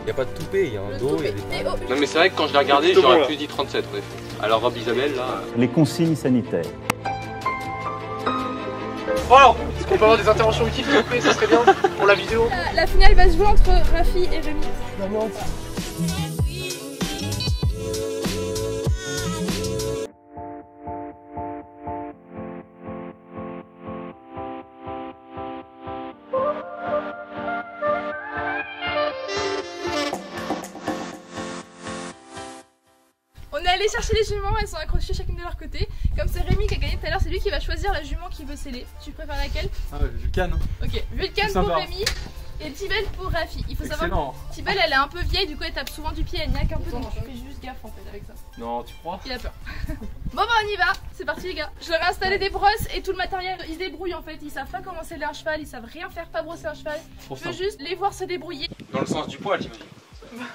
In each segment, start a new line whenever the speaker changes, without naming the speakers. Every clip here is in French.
y a pas de toupet, il y a un dos, il y a des...
Non mais c'est vrai que quand je l'ai regardé, j'aurais plus dit 37 en effet. Alors Rob Isabelle là...
Les consignes sanitaires.
Oh, est-ce qu'on peut avoir des interventions utiles s'il vous plaît, ça serait bien pour la vidéo.
La finale va se jouer entre Rafi et Rémi. On est allé chercher les juments, elles sont accrochées chacune de leur côté. Comme c'est Rémi qui a gagné tout à l'heure, c'est lui qui va choisir la jument qu'il veut sceller. Tu préfères laquelle?
Ah ouais, Vulcan.
Ok, Vulcan pour Rémi et Tibelle pour Rafi. Il faut savoir que Tibelle elle est un peu vieille, du coup elle tape souvent du pied, elle niaque un peu, donc tu fais juste gaffe en fait avec ça.
Non, tu crois?
Il a peur. Bon bah on y va, c'est parti les gars. Je leur ai installé des brosses et tout le matériel, ils se débrouillent en fait. Ils savent pas comment sceller un cheval, ils savent rien faire, pas brosser un cheval. Je veux juste les voir se débrouiller.
Dans le sens du poil j'imagine.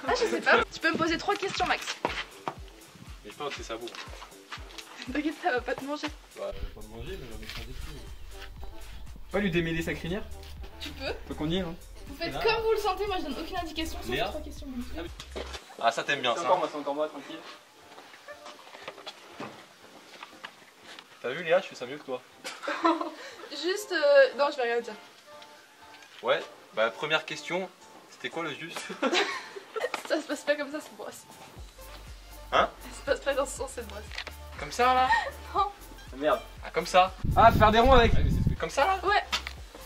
Ah je sais pas, tu peux me poser 3 questions max.
Mais je pense que c'est ça vaut.
T'inquiète, ça va pas te manger.
Bah, pas de manger, mais j'en ai pas des
Pas lui démêler sa crinière?
Tu peux.
Faut qu'on y est, hein.
Vous faites comme vous le sentez, moi je donne aucune indication sur les 3 questions.
Ah ça t'aimes bien ça.
C'est encore moi, tranquille.
T'as vu Léa, je fais ça mieux que toi.
Juste, non je vais rien dire.
Ouais, bah première question, c'était quoi le juste?
Ça se passe pas comme ça cette brosse.
Hein?
Ça se passe pas dans ce sens cette brosse.
Comme ça là?
Non.
Ah, merde.
Ah comme ça?
Ah, faire des ronds avec.
Comme ça là?
Ouais.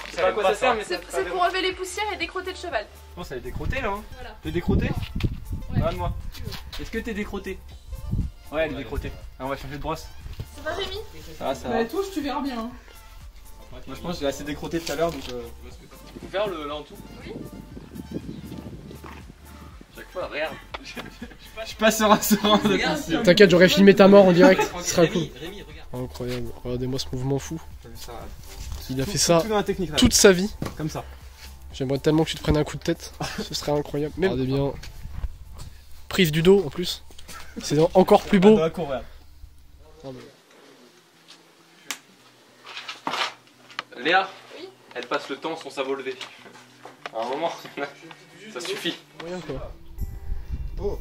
Je sais pas à quoi ça sert, mais
c'est pour enlever les poussières et décrotter le cheval.
Bon, ça est décrotté là, hein.
Voilà.
T'es décrotté?
Ouais.
Regarde-moi. Est-ce que t'es décrotté? Ouais, elle est décrottée. Ah, on va changer de brosse.
Ça va Rémi?
Ça va.
Touche, tu verras bien.
Moi je pense que j'ai assez décrotté tout à l'heure donc.
Faut faire le là en dessous?
Oui.
Chaque fois, regarde.
Je suis pas serein de
T'inquiète, j'aurais filmé ta mort en direct, ce sera cool.
Rémi, regarde.
Incroyable, regardez-moi ce mouvement fou.
ça.
Il a fait ça
Tout dans la technique là.
toute sa vie.
Comme ça.
J'aimerais tellement que tu te prennes un coup de tête, ce serait incroyable. Regardez bien. Prise du dos en plus. C'est encore plus beau.
Dans la cour, regarde.
Léa,
Oui.
elle passe le temps sans savoir lever. À un moment, ça suffit.
Rien quoi.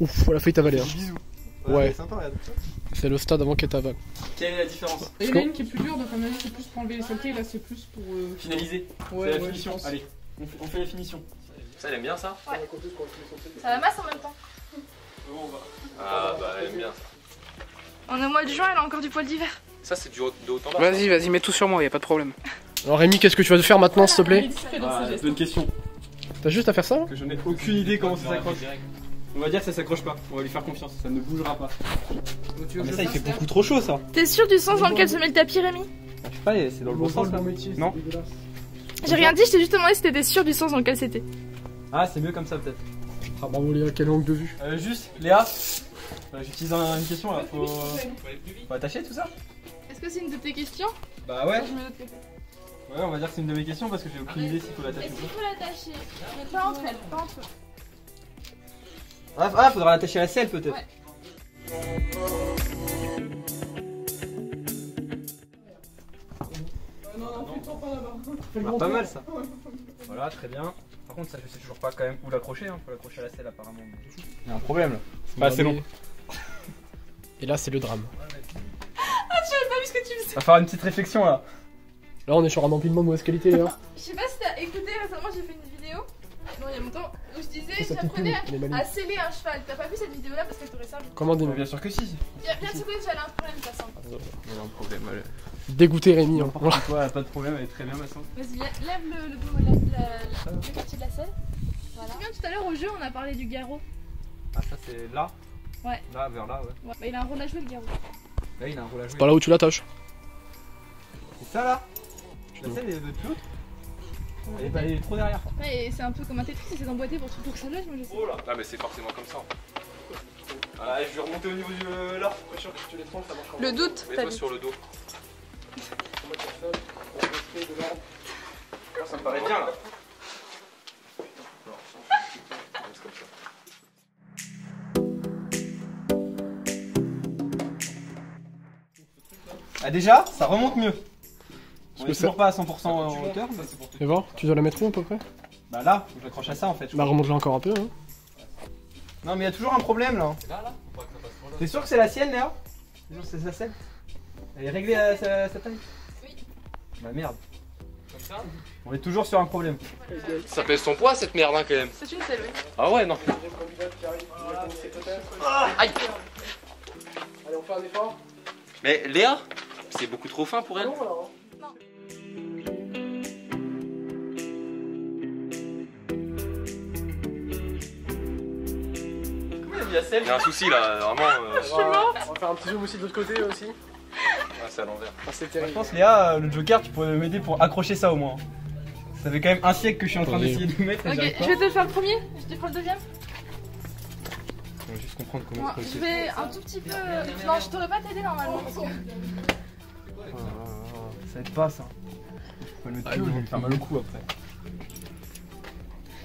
Ouf, elle a failli t'avaler. Hein.
Bisous.
Ouais.
Sympa, regarde.
C'est le stade avant qu'elle t'avale.
Quelle est la différence?
Parce
Il y en a une qui est plus dure, donc à mon avis c'est plus pour enlever les saletés, là c'est plus pour...
Finaliser.
Ouais,
c'est la
ouais,
finition.
je pense.
Allez, on fait la finition.
Ça, elle aime bien ça?
Ouais. Ça la masse en même temps.
Ah bah, elle aime bien ça.
On est au mois de juin, elle a encore du poil d'hiver.
Ça, c'est du haut, de haut en bas.
Vas-y, vas-y, mets tout sur moi, y a pas de problème.
Alors Rémi, qu'est-ce que tu vas faire maintenant s'il te plaît?
Bonne question.
T'as juste à faire ça là?
Que je n'ai aucune idée comment ça s'accroche. On va dire que ça s'accroche pas. On va lui faire confiance. Ça ne bougera pas. Ah, mais ça, il fait beaucoup trop chaud ça.
T'es sûr du sens dans lequel se met le tapis Rémi?
Je sais pas, c'est dans le bon sens là. Non?
J'ai rien dit, je t'ai juste demandé si t'étais sûr du sens dans lequel c'était.
Ah, c'est mieux comme ça peut-être.
Ah bravo Léa, quel angle de vue.
Juste, Léa, j'utilise une question là. Faut attacher tout ça?
Est-ce que c'est une de tes questions?
Bah ouais.
Je mets l'autre côté.
Ouais, on va dire que c'est une de mes questions parce que j'ai aucune idée s'il faut l'attacher
Est-ce
ou
qu'il
pas.
faut l'attacher? Mais pas entre elles, pas entre eux.
Ah, faudra l'attacher à la selle peut-être.
Ouais.
Pas mal ça. Voilà, très bien. Par contre, ça je sais toujours pas quand même où l'accrocher. Faut l'accrocher à la selle apparemment. Il y a un problème là. C'est pas assez long.
Et là c'est le drame.
J'avais pas vu ce que tu faisais.
Va faire une petite réflexion là.
Là on est sur un empilement de mauvaise qualité Léa.
Je sais pas si t'as écouté récemment, j'ai fait une vidéo. Non, il y a longtemps, où je disais,
Ça pique
j'apprenais
plus, elle est maligne.
à sceller un cheval. T'as pas vu cette vidéo là parce qu'elle t'aurait servi.
Comment des
Bien sûr que si.
Viens de secouer, j'avais un problème, ça semble.
Il y a un problème.
dégoûté Rémi. Hein. Voilà.
Toi, pas de problème, elle est très bien ma sang.
Vas-y, lève le quartier de la selle. Voilà. Tu te souviens tout à l'heure au jeu, on a parlé du garrot.
Ah, ça c'est là?
Ouais.
Là, vers là, ouais.
Ouais, bah, il a un rôle à jouer le garrot.
Là, il a un rôle à jouer.
Par là où tu l'attaches.
C'est ça là? La selle est de plus haute? Elle est trop derrière.
Ouais, et c'est un peu comme un Tetris, c'est emboîté pour que ça loge, moi je sais.
Oh là. Ah, mais c'est forcément comme ça.
Ah, je vais remonter au niveau du là. Pas sûr que si tu les prends, ça marche.
Le doute, t'as
Mets-toi
dit.
sur le dos.
Ça me paraît bien là. Ah déjà, ça remonte mieux. On est toujours pas à 100% en hauteur. Mais...
Et voir, tu dois la mettre où à peu près?
Bah là, faut que j'accroche à ça en fait.
Bah remonte-la encore un peu hein.
Non mais il y a toujours un problème là. T'es sûr que c'est la sienne Léa? T'es sûr que c'est sa selle? Elle est réglée à sa taille?
Oui.
Bah merde. Comme ça? On est toujours sur un problème.
Ça pèse son poids cette merde hein, quand même.
C'est une selle, oui.
Ah ouais, non. Aïe.
Allez, on fait un effort.
Mais Léa, c'est beaucoup trop fin pour elle.
Non, alors.
Il y a un souci là, vraiment.
On va faire un petit zoom aussi de l'autre côté aussi.
Ah, c'est à l'envers.
Ah, c'est
Je
terrible.
pense Léa, le Joker, tu pourrais m'aider pour accrocher ça au moins. Ça fait quand même un siècle que je suis en train d'essayer de mettre et
Ok,
j'arrive
je
pas.
vais te faire le premier, je te ferai le deuxième.
On va juste comprendre comment
Moi, je vais un tout petit peu. Non, je t'aurais pas t'aider normalement. Parce que...
Ça aide pas ça. Faut pas le mettre plus haut, je vais me faire mal au cou après.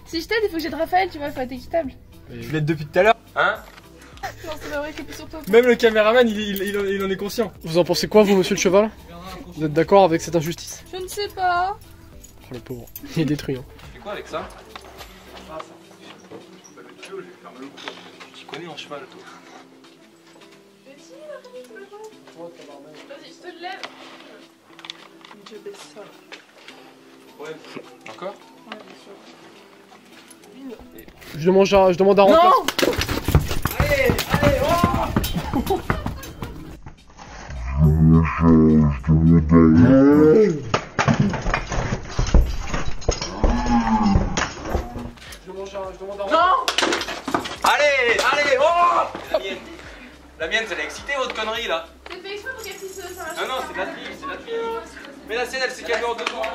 Si je t'aide, il faut que j'aide Raphaël, tu vois, il faut être équitable.
Je l'aide depuis tout à l'heure.
Hein?
Non, c'est pas vrai, c'est plus sur toi.
Même le caméraman, il en est conscient.
Vous en pensez quoi, vous, monsieur le cheval? Vous êtes d'accord avec cette injustice?
Je ne sais pas.
Oh, le pauvre. Il est détruit. Hein.
Tu fais quoi avec ça? Tu connais en cheval toi?
Vas-y, je te le lève. Je baisse ça.
Ouais. Encore?
Je demande à remplacer.
Allez, allez, oh
Je demande à remplacer.
Non! Allez, allez, oh! La mienne, c'est excité votre connerie là.
C'est fait exprès pour qu'elle puisse s'arracher.
Non, non, c'est de la fille, c'est de la fille. Mais la sienne, elle s'est calmée en 2 secondes.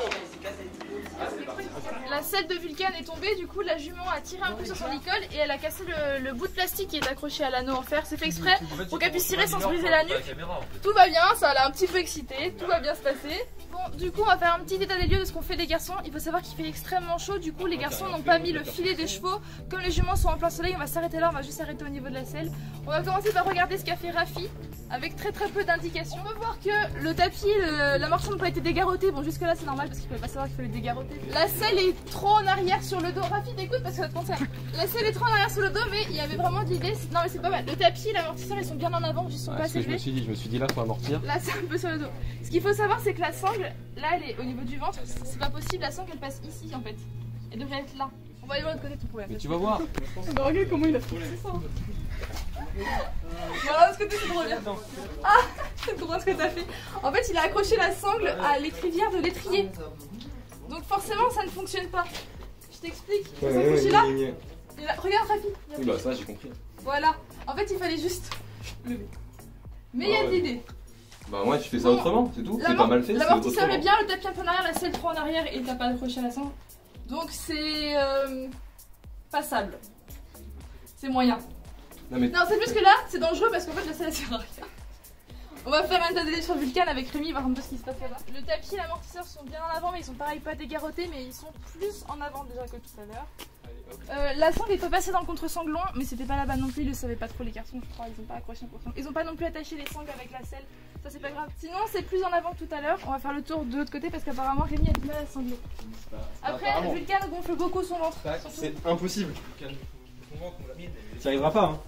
La selle de Vulcain est tombée, du coup la jument a tiré un coup sur son licol et elle a cassé le bout de plastique qui est accroché à l'anneau en fer. C'est fait exprès pour qu'elle puisse tirer sans se briser la nuque. Tout va bien, ça l'a un petit peu excité, tout va bien se passer. Bon, du coup on va faire un petit état des lieux de ce qu'on fait les garçons. Il faut savoir qu'il fait extrêmement chaud, du coup les garçons n'ont pas mis le filet des chevaux. Comme les juments sont en plein soleil, on va s'arrêter là, on va juste s'arrêter au niveau de la selle. On va commencer par regarder ce qu'a fait Rafi avec très peu d'indications. On peut voir que le tapis, la marchande n'a pas été dégarroté. Bon jusque là c'est normal parce qu'il ne fallait pas savoir qu'il fallait dégarroter. La selle est trop en arrière sur le dos. Rafi t'écoute parce que ça te concerne. La selle est trop en arrière sur le dos mais il y avait vraiment d'idées. Non mais c'est pas mal. Le tapis et l'amortisseur ils sont bien en avant, ils sont pas assez élevés.
je me suis dit là faut amortir.
Là c'est un peu sur le dos. Ce qu'il faut savoir c'est que la sangle, là elle est au niveau du ventre. C'est pas possible, la sangle elle passe ici en fait. Elle devrait être là. On va aller voir de l'autre côté ton problème.
Mais tu vas voir.
Bah, regarde comment il a fait ça.
Voilà ce que c'est trop bien. Ah, c'est trop ce que t'as fait. En fait, il a accroché la sangle à l'étrivière de l'étrier. Donc forcément, ça ne fonctionne pas. Je t'explique. Il faut s'accrocher là. Et là. Regarde, Rafi.
Oui, bah ça j'ai compris.
Voilà. En fait, il fallait juste lever. Mais il y a de l'idée.
Bah ouais, tu fais ça autrement, c'est tout. C'est pas mal fait.
L'amortisseur est bien, le tapis un peu en arrière, la selle trop en arrière et t'as pas accroché à la sangle. Donc c'est passable. C'est moyen.
Non mais
Non, c'est plus que là, c'est dangereux parce qu'en fait la selle elle sert à rien. On va faire un état des lieux sur Vulcain avec Rémi, voir un peu ce qui se passe là-bas. Le tapis et l'amortisseur sont bien en avant, mais ils sont pareil pas dégarrotés, mais ils sont plus en avant déjà que tout à l'heure. La sangle est pas passée dans le contre-sanglon, mais c'était pas là-bas non plus, ils le savaient pas trop les garçons, je crois, ils ont pas accroché un contre-sanglon. Ils ont pas non plus attaché les sangles avec la selle, ça c'est pas grave. Sinon c'est plus en avant que tout à l'heure, on va faire le tour de l'autre côté parce qu'apparemment Rémi a du mal à sangler. Après, Vulcain gonfle beaucoup son ventre.
C'est impossible. Tu n'y arriveras pas hein.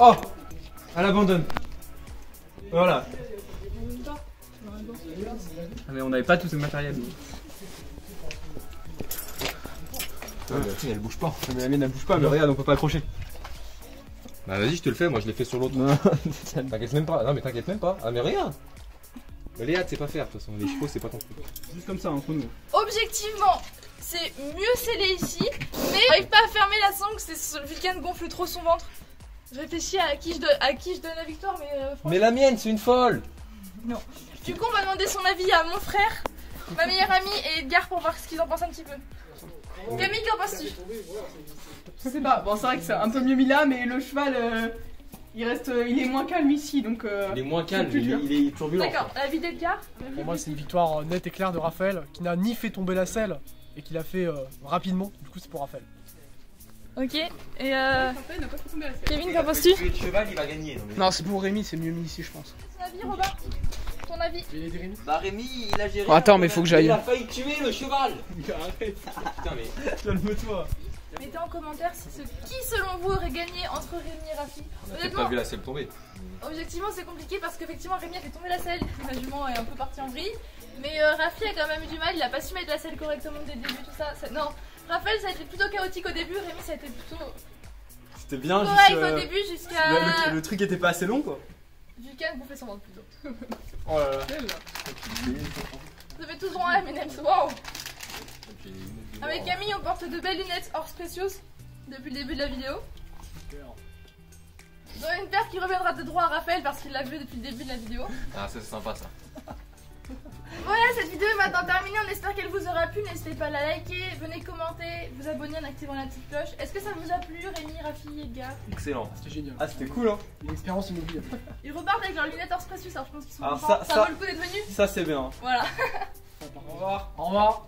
Oh, elle abandonne. Voilà. Ah, mais on n'avait pas tout ce matériel.
elle bouge pas.
Mais la mienne elle bouge pas, mais regarde, on peut pas accrocher.
Bah vas-y, je te le fais, moi je l'ai fait sur l'autre. T'inquiète même pas. Non mais t'inquiète même pas. Ah mais regarde. Mais Léa, tu sais pas faire de toute façon. Les chevaux, c'est pas ton truc.
Juste comme ça entre nous.
Objectivement, c'est mieux scellé ici, mais j'arrive pas à fermer la sangle, c'est Vulcain gonfle trop son ventre. Je réfléchis à qui je donne la victoire, mais franchement...
Mais la mienne, c'est une folle.
Non. Du coup, on va demander son avis à mon frère, ma meilleure amie et Edgar pour voir ce qu'ils en pensent un petit peu. Camille, qu'en penses-tu?
Je sais pas, bon c'est vrai que c'est un peu mieux mis là, mais le cheval il est moins calme ici donc.
Il est moins calme,
plus dur.
il est turbulent.
D'accord, l'avis d'Edgar?
Pour moi, c'est une victoire nette et claire de Raphaël qui n'a ni fait tomber la selle et qui l'a fait rapidement. Du coup, c'est pour Raphaël.
Ok, et
Raphaël n'a pas fait tomber la selle.
Kevin, qu'en penses-tu?
Le cheval, il va gagner.
Non, c'est pour Rémi, c'est mieux mis ici, je pense.
Ton avis, Robin? avis?
Bah Rémi, il a géré.
Oh, attends, mais faut que j'aille.
Il a failli tuer le cheval.
Arrête.
Putain mais.
Calme-toi.
Mettez en commentaire qui selon vous aurait gagné entre Rémi et Rafi.
On a peut-être
Honnêtement,
pas vu la selle tomber.
objectivement c'est compliqué parce qu'effectivement Rémi a fait tomber la selle, la jument est un peu partie en vrille. Mais Rafi a quand même eu du mal, il a pas su mettre la selle correctement dès le début, tout ça. Non, Raphaël ça a été plutôt chaotique au début, Rémi ça a été plutôt
C'était bien,
correct
juste,
au début jusqu'à...
le truc était pas assez long quoi.
Vulcan bouffait son ventre plutôt.
Oh là là.
Vous avez tous droit à M&M's, waouh. Avec Camille on porte de belles lunettes Horse Precious depuis le début de la vidéo. Dont une paire qui reviendra de droit à Raphaël parce qu'il l'a vu depuis le début de la vidéo.
Ah, ça c'est sympa ça.
Voilà, cette vidéo est maintenant terminée, on espère qu'elle vous aura plu, n'hésitez pas à la liker, venez commenter, vous abonner en activant la petite cloche. Est-ce que ça vous a plu Rémi, Rafi, Edgar?
Excellent.
C'était génial.
Ah, c'était cool hein.
Une expérience inoubliable.
Ils repartent avec leurs lunettes Horse Precious, alors je pense qu'ils sont
Alors
contents.
ça-
vaut le coup d'être venus.
Ça c'est bien.
Voilà.
Au revoir. Au revoir.